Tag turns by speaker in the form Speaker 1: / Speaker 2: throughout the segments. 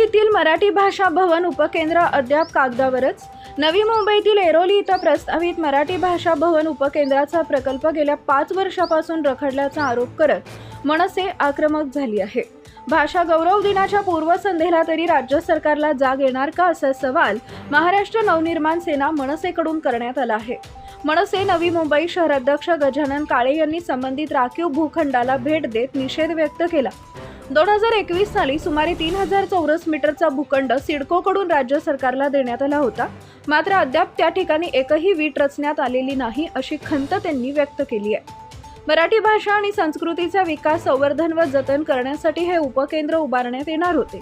Speaker 1: मुंबईतील मराठी भाषा भवन उपकेंद्र अद्याप कागदावरच। नवी मुंबईतील ऐरोली इथं प्रस्तावित मराठी भाषा भवन उपकेंद्राचा प्रकल्प गेल्या 5 वर्षापासून रखडल्याचा आरोप करत मनसे आक्रमक झाली आहे। भाषा गौरव दिनाच्या पूर्वसंध्येला तरी राज्य सरकारला जाग येणार का असा सवाल महाराष्ट्र नवनिर्माण सेना मनसेकडून करण्यात आला आहे। मनसे नवी मुंबई शहराध्यक्ष गजानन काळे यांनी संबंधित राखीव भूखंडाला भेट देत निषेध व्यक्त केला। 2021 साली सुमारे 3000 चौरस मीटरचा भूखंड सिडकोकडून राज्य सरकारला देण्यात आला होता, मात्र अद्याप त्या ठिकाणी एकही वीट रचण्यात आलेली नाही अशी खंत त्यांनी व्यक्त केली आहे। मराठी भाषा आणि संस्कृतीचा विकास, संवर्धन व जतन करण्यासाठी हे उपकेंद्र उभारण्यात येणार होते।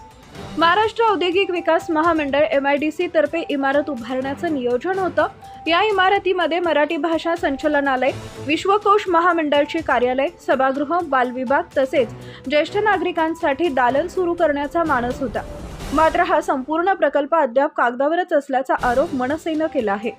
Speaker 1: महाराष्ट्र औद्योगिक विकास महामंडळ MIDC तर्फे इमारत उभारण्याचं नियोजन होतं। या इमारतीमध्ये मराठी भाषा संचालनालय, विश्वकोश महामंडळाचे कार्यालय, सभागृह, बालविभाग तसेच ज्येष्ठ नागरिकांसाठी दालन सुरू करण्याचा मानस होता। मात्र हा संपूर्ण प्रकल्प अद्याप कागदावरच असल्याचा आरोप मनसेनं केला आहे।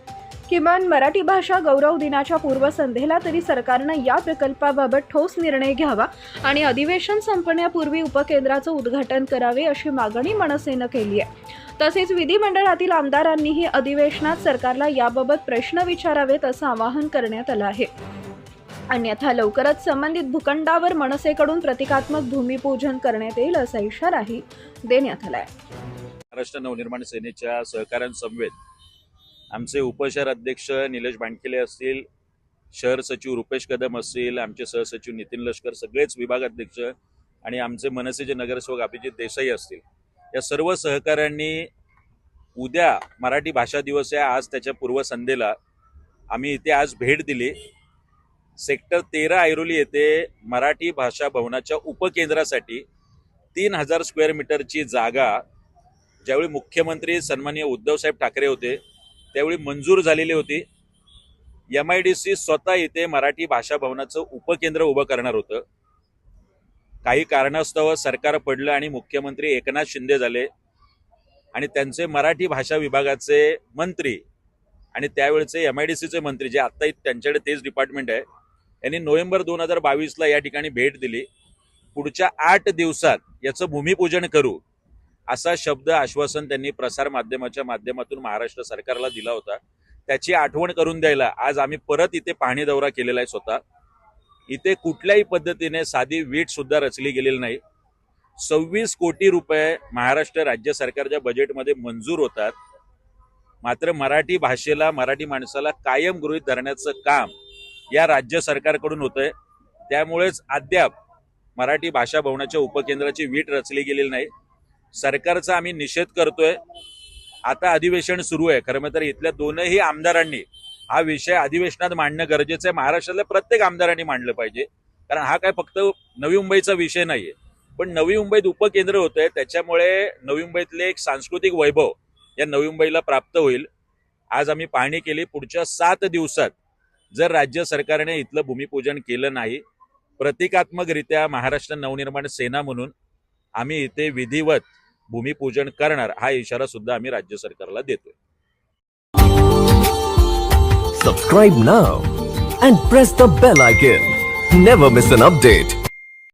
Speaker 1: किमान मराठी भाषा गौरव दिनाच्या पूर्वसंध्येला तरी सरकारनं या प्रकल्पाबाबत ठोस निर्णय घ्यावा आणि अधिवेशन संपण्यापूर्वी उपकेंद्राचं उद्घाटन करावे अशी मागणी मनसेनं केली आहे। तसेच विधिमंडळातील आमदारांनीही अधिवेशनात सरकारला याबाबत प्रश्न विचारावेत असं आवाहन करण्यात आलं आहे। अन्यथा लवकरच संबंधित भूखंडावर मनसेकडून प्रतिकात्मक भूमिपूजन करण्यात येईल असा इशाराही देण्यात आला आहे।
Speaker 2: महाराष्ट्र नवनिर्माण सेनेच्या सहकाऱ्यांसमवेत आमचे उपशहर अध्यक्ष निलेश बांडकेले असतील, शहर सचिव रुपेश कदम असतील, आमचे सहसचिव नितीन लष्कर, सगळेच विभाग अध्यक्ष आणि आमचे मनसेचे नगरसेवक अभिजित देसाई असतील, या सर्व सहकाऱ्यांनी उद्या मराठी भाषा दिवस आहे, आज त्याच्या पूर्वसंध्येला आम्ही इथे आज भेट दिली। सेक्टर 13 ऐरोली येथे मराठी भाषा भवनाच्या उपकेंद्रासाठी 3000 स्क्वेअर मीटरची जागा ज्यावेळी मुख्यमंत्री सन्माननीय उद्धवसाहेब ठाकरे होते त्यावेळी मंजूर झालेली होती। MIDC स्वतः इथे मराठी भाषा भवनाचं उपकेंद्र उभं करणार होतं। काही कारणास्तव सरकार पडलं आणि मुख्यमंत्री एकनाथ शिंदे झाले आणि त्यांचे मराठी भाषा विभागाचे मंत्री आणि त्यावेळेचे MIDCचे मंत्री जे आता त्यांच्याकडे तेच डिपार्टमेंट आहे, यांनी नोव्हेंबर 2022ला या ठिकाणी भेट दिली। पुढच्या 8 दिवसात याचं भूमिपूजन करू असा शब्द आश्वासन त्यांनी प्रसार माध्यमाच्या माध्यमातून महाराष्ट्र सरकारला दिला होता। त्याची आठवण करून द्यायला आज आम्ही परत इथे पाहणी दौरा केलेला आहे। स्वतः इथे कुठल्याही पद्धतीने साधी वीट सुद्धा रचली गेलेली नाही। 26 कोटी रुपये महाराष्ट्र राज्य सरकारच्या बजेटमध्ये मंजूर होतात, मात्र मराठी भाषेला, मराठी माणसाला कायम गृहीत धरण्याचं काम या राज्य सरकारकडून होतंय। त्यामुळेच अद्याप मराठी भाषा भवनाच्या उपकेंद्राची वीट रचली गेलेली नाही। सरकारचा आम्ही निषेध करतोय। आता अधिवेशन सुरू आहे, खरं तर इथल्या दोनही आमदारांनी हा विषय अधिवेशनात मांडणं गरजेचं आहे। महाराष्ट्रातल्या प्रत्येक आमदारांनी मांडलं पाहिजे, कारण हा काय फक्त नवी मुंबईचा विषय नाहीये, पण नवी मुंबईत उपकेंद्र होतंय, त्याच्यामुळे नवी मुंबईतले एक सांस्कृतिक वैभव या नवी मुंबईला प्राप्त होईल। आज आम्ही पाहणी केली, पुढच्या 7 दिवसात जर राज्य सरकारने इथलं भूमिपूजन केलं नाही, प्रतिकात्मकरित्या महाराष्ट्र नवनिर्माण सेना म्हणून आम्ही इथे विधिवत भूमिपूजन करणार हा इशारा सुद्धा आम्ही राज्य सरकारला देतोय।
Speaker 3: Subscribe now and press the bell icon. Never miss an update.